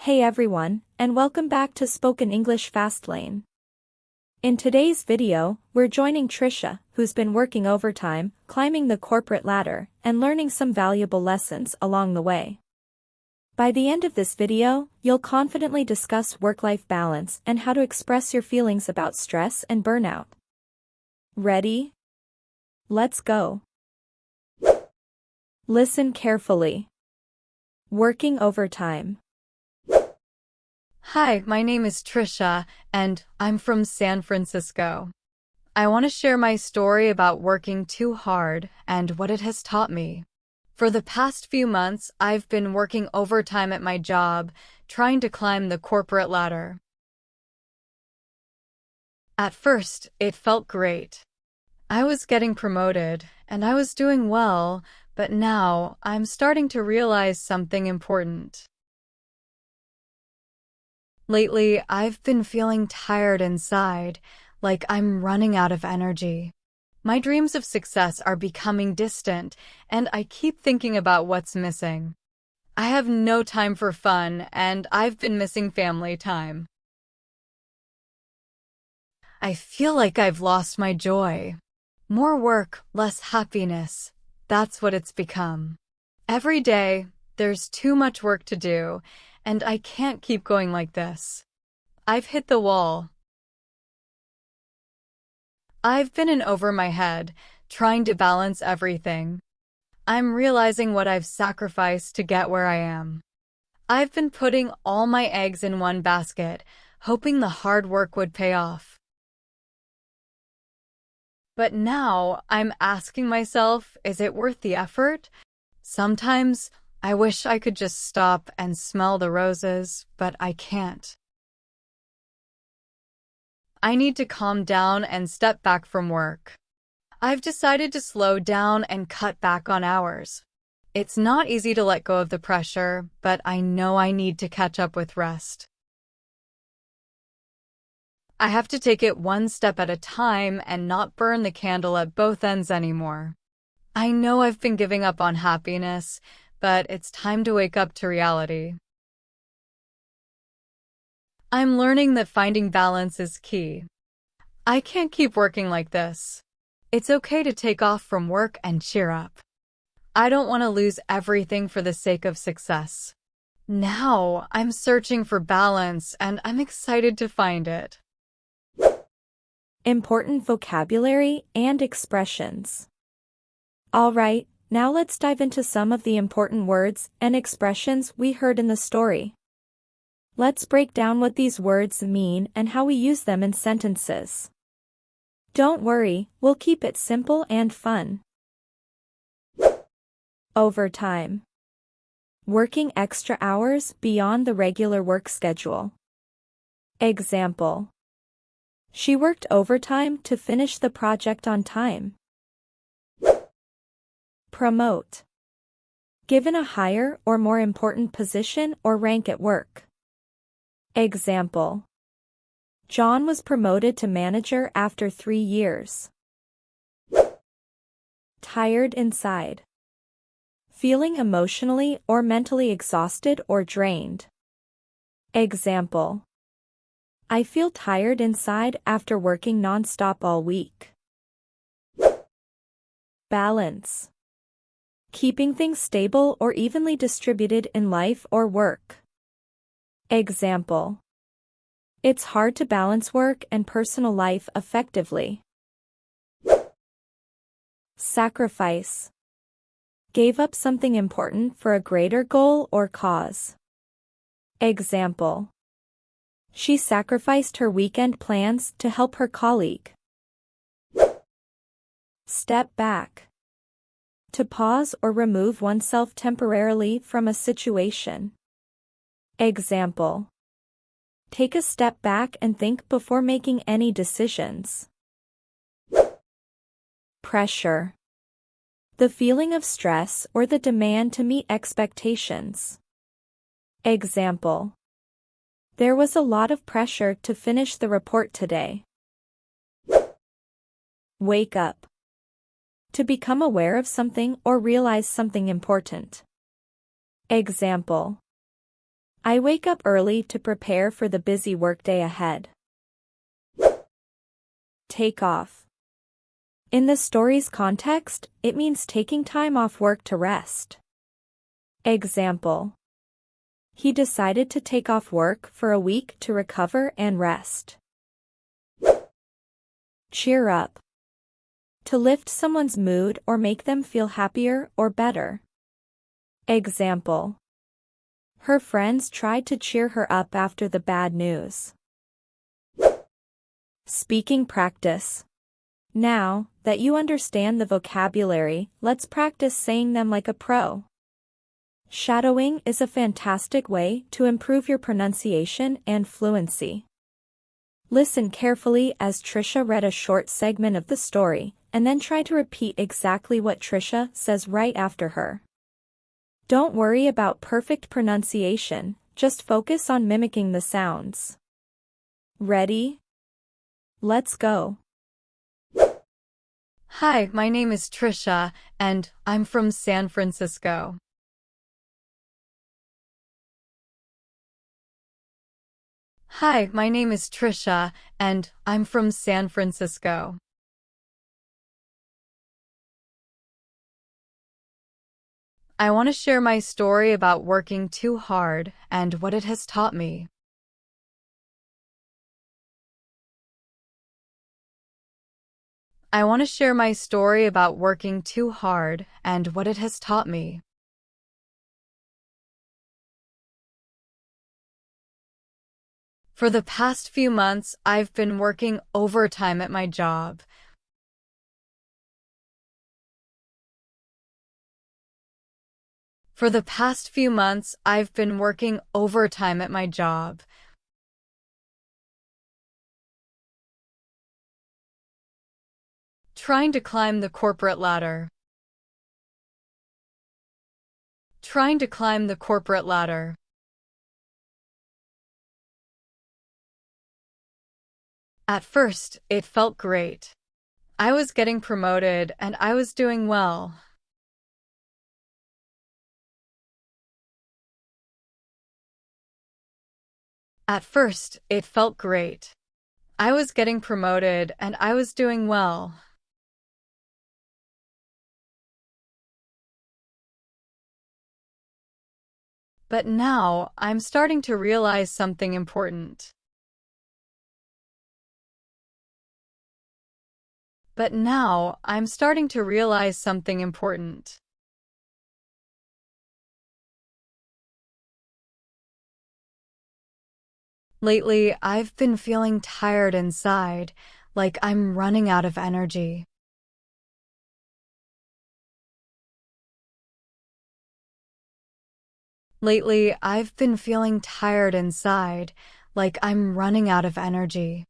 Hey everyone, and welcome back to Spoken English Fastlane. In today's video, we're joining Trisha, who's been working overtime, climbing the corporate ladder, and learning some valuable lessons along the way. By the end of this video, you'll confidently discuss work-life balance and how to express your feelings about stress and burnout. Ready? Let's go. Listen carefully. Working overtime. Hi, my name is Trisha, and I'm from San Francisco. I want to share my story about working too hard and what it has taught me. For the past few months, I've been working overtime at my job, trying to climb the corporate ladder. At first, it felt great. I was getting promoted, and I was doing well, but now I'm starting to realize something important. Lately, I've been feeling tired inside, like I'm running out of energy. My dreams of success are becoming distant, and I keep thinking about what's missing. I have no time for fun, and I've been missing family time. I feel like I've lost my joy. More work, less happiness. That's what it's become. Every day, there's too much work to do, and I can't keep going like this. I've hit the wall. I've been in over my head, trying to balance everything. I'm realizing what I've sacrificed to get where I am. I've been putting all my eggs in one basket, hoping the hard work would pay off. But now I'm asking myself, is it worth the effort? Sometimes I wish I could just stop and smell the roses, but I can't. I need to calm down and step back from work. I've decided to slow down and cut back on hours. It's not easy to let go of the pressure, but I know I need to catch up with rest. I have to take it one step at a time and not burn the candle at both ends anymore. I know I've been giving up on happiness, but it's time to wake up to reality. I'm learning that finding balance is key. I can't keep working like this. It's okay to take off from work and cheer up. I don't want to lose everything for the sake of success. Now I'm searching for balance, and I'm excited to find it. Important vocabulary and expressions. Alright, now let's dive into some of the important words and expressions we heard in the story. Let's break down what these words mean and how we use them in sentences. Don't worry, we'll keep it simple and fun. Overtime. Working extra hours beyond the regular work schedule. Example. She worked overtime to finish the project on time. Promote. Given a higher or more important position or rank at work. Example. John was promoted to manager after 3 years. Tired inside. Feeling emotionally or mentally exhausted or drained. Example. I feel tired inside after working non-stop all week. Balance. Keeping things stable or evenly distributed in life or work. Example. It's hard to balance work and personal life effectively. Sacrifice. Gave up something important for a greater goal or cause. Example. She sacrificed her weekend plans to help her colleague. Step back. To pause or remove oneself temporarily from a situation. Example. Take a step back and think before making any decisions. Pressure. The feeling of stress or the demand to meet expectations. Example. There was a lot of pressure to finish the report today. Wake up. To become aware of something or realize something important. Example. I wake up early to prepare for the busy workday ahead. Take off. In the story's context, it means taking time off work to rest. Example: he decided to take off work for a week to recover and rest. Cheer up. To lift someone's mood or make them feel happier or better. Example: her friends tried to cheer her up after the bad news. Speaking practice. Now that you understand the vocabulary, let's practice saying them like a pro. Shadowing is a fantastic way to improve your pronunciation and fluency. Listen carefully as Trisha read a short segment of the story, and then try to repeat exactly what Trisha says right after her. Don't worry about perfect pronunciation, just focus on mimicking the sounds. Ready? Let's go. Hi, my name is Trisha, and I'm from San Francisco. Hi, my name is Trisha, and I'm from San Francisco. I want to share my story about working too hard and what it has taught me. I want to share my story about working too hard and what it has taught me. For the past few months, I've been working overtime at my job. For the past few months, I've been working overtime at my job. Trying to climb the corporate ladder. Trying to climb the corporate ladder. At first, it felt great. I was getting promoted and I was doing well. At first, it felt great. I was getting promoted and I was doing well. But now, I'm starting to realize something important. But now, I'm starting to realize something important. Lately, I've been feeling tired inside, like I'm running out of energy. Lately, I've been feeling tired inside, like I'm running out of energy.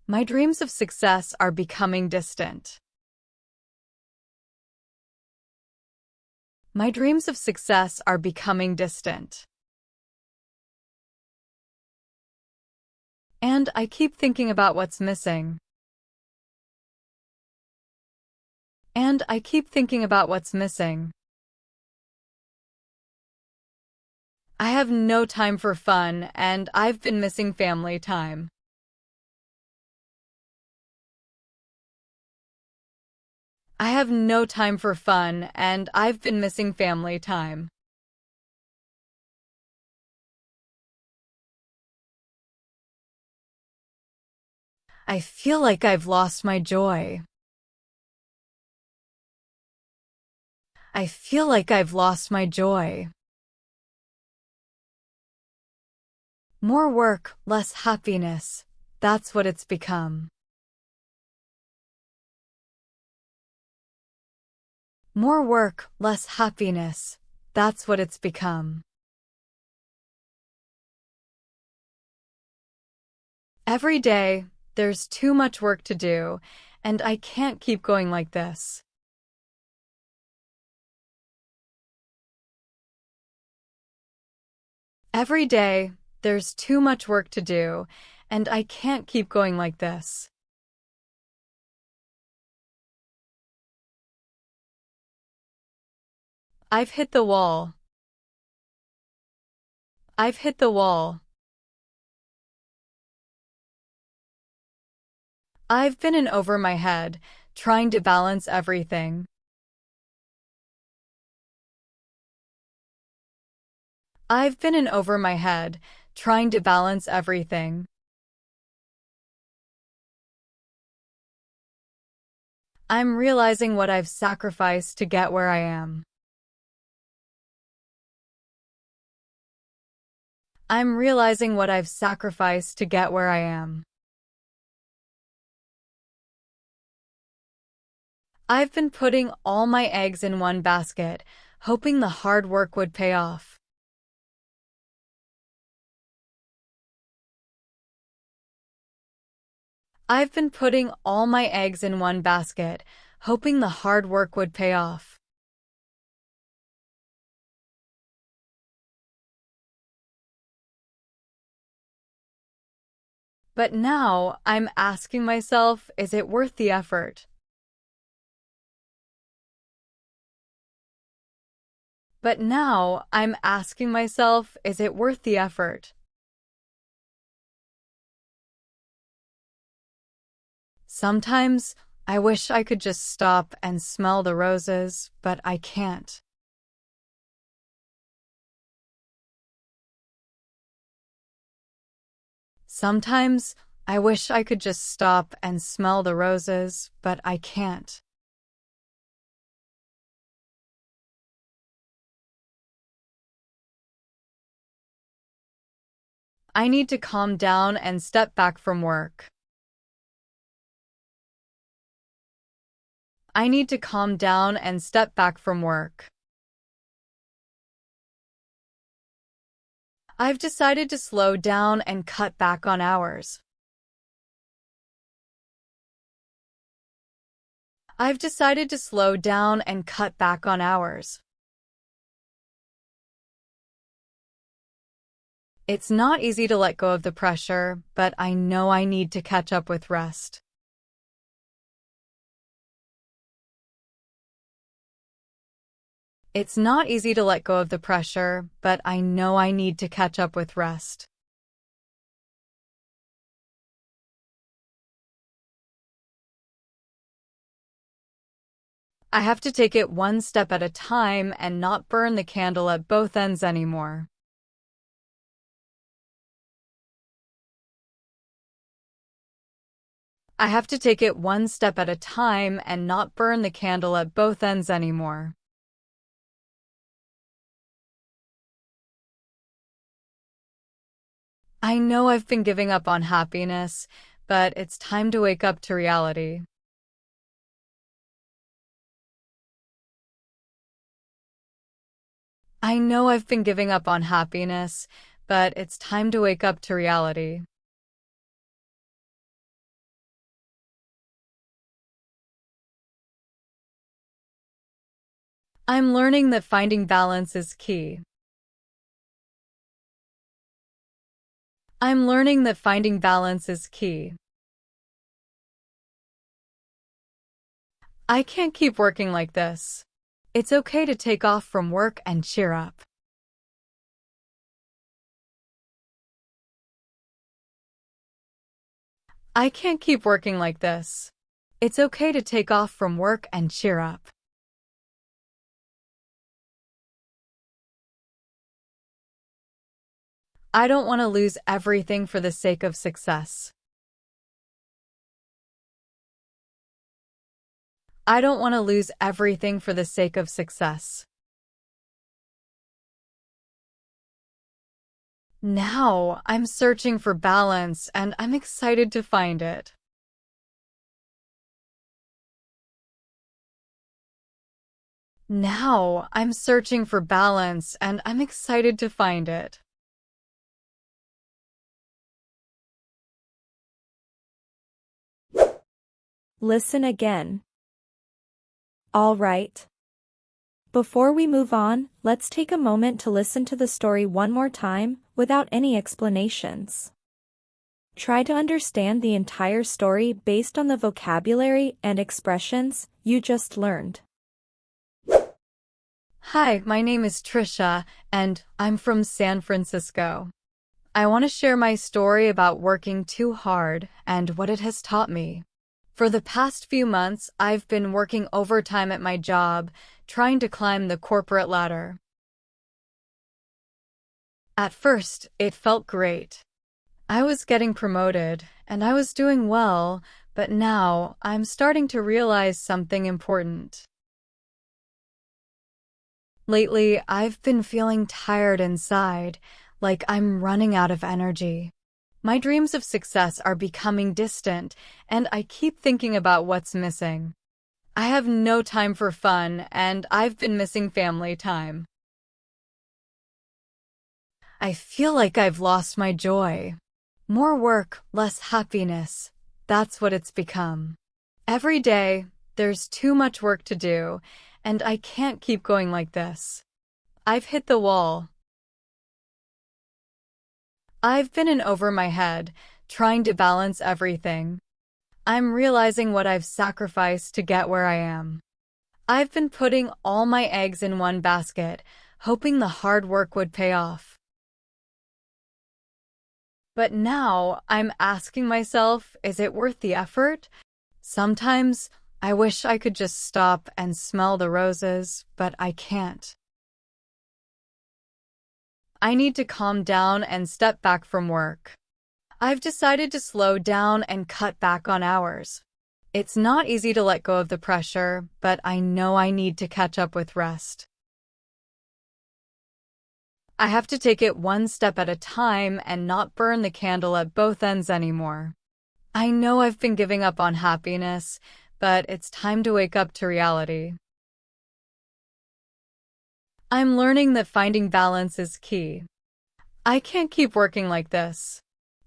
My dreams of success are becoming distant. My dreams of success are becoming distant. And I keep thinking about what's missing. And I keep thinking about what's missing. I have no time for fun, and I've been missing family time. I have no time for fun, and I've been missing family time. I feel like I've lost my joy. I feel like I've lost my joy. More work, less happiness. That's what it's become. More work, less happiness. That's what it's become. Every day, there's too much work to do, and I can't keep going like this. Every day, there's too much work to do, and I can't keep going like this. I've hit the wall. I've hit the wall. I've been in over my head, trying to balance everything. I've been in over my head, trying to balance everything. I'm realizing what I've sacrificed to get where I am. I'm realizing what I've sacrificed to get where I am. I've been putting all my eggs in one basket, hoping the hard work would pay off. I've been putting all my eggs in one basket, hoping the hard work would pay off. But now I'm asking myself, is it worth the effort? But now I'm asking myself, is it worth the effort? Sometimes I wish I could just stop and smell the roses, but I can't. Sometimes I wish I could just stop and smell the roses, but I can't. I need to calm down and step back from work. I need to calm down and step back from work. I've decided to slow down and cut back on hours. I've decided to slow down and cut back on hours. It's not easy to let go of the pressure, but I know I need to catch up with rest. It's not easy to let go of the pressure, but I know I need to catch up with rest. I have to take it one step at a time and not burn the candle at both ends anymore. I have to take it one step at a time and not burn the candle at both ends anymore. I know I've been giving up on happiness, but it's time to wake up to reality. I know I've been giving up on happiness, but it's time to wake up to reality. I'm learning that finding balance is key. I'm learning that finding balance is key. I can't keep working like this. It's okay to take off from work and cheer up. I can't keep working like this. It's okay to take off from work and cheer up. I don't want to lose everything for the sake of success. I don't want to lose everything for the sake of success. Now I'm searching for balance and I'm excited to find it. Now I'm searching for balance and I'm excited to find it. Listen again. All right. Before we move on, let's take a moment to listen to the story one more time, without any explanations. Try to understand the entire story based on the vocabulary and expressions you just learned. Hi, my name is Trisha, and I'm from San Francisco. I want to share my story about working too hard and what it has taught me. For the past few months, I've been working overtime at my job, trying to climb the corporate ladder. At first, it felt great. I was getting promoted, and I was doing well, but now I'm starting to realize something important. Lately, I've been feeling tired inside, like I'm running out of energy. My dreams of success are becoming distant, and I keep thinking about what's missing. I have no time for fun, and I've been missing family time. I feel like I've lost my joy. More work, less happiness. That's what it's become. Every day, there's too much work to do, and I can't keep going like this. I've hit the wall. I've been in over my head, trying to balance everything. I'm realizing what I've sacrificed to get where I am. I've been putting all my eggs in one basket, hoping the hard work would pay off. But now I'm asking myself, is it worth the effort? Sometimes I wish I could just stop and smell the roses, but I can't. I need to calm down and step back from work. I've decided to slow down and cut back on hours. It's not easy to let go of the pressure, but I know I need to catch up with rest. I have to take it one step at a time and not burn the candle at both ends anymore. I know I've been giving up on happiness, but it's time to wake up to reality. I'm learning that finding balance is key. I can't keep working like this.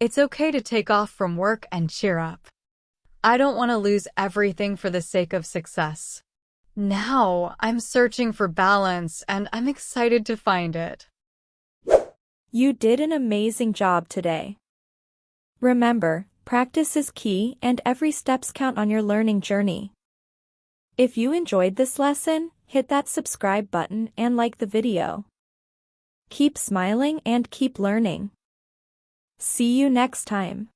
It's okay to take off from work and cheer up. I don't want to lose everything for the sake of success. Now I'm searching for balance and I'm excited to find it. You did an amazing job today. Remember, practice is key and every steps count on your learning journey. If you enjoyed this lesson, hit that subscribe button and like the video. Keep smiling and keep learning. See you next time.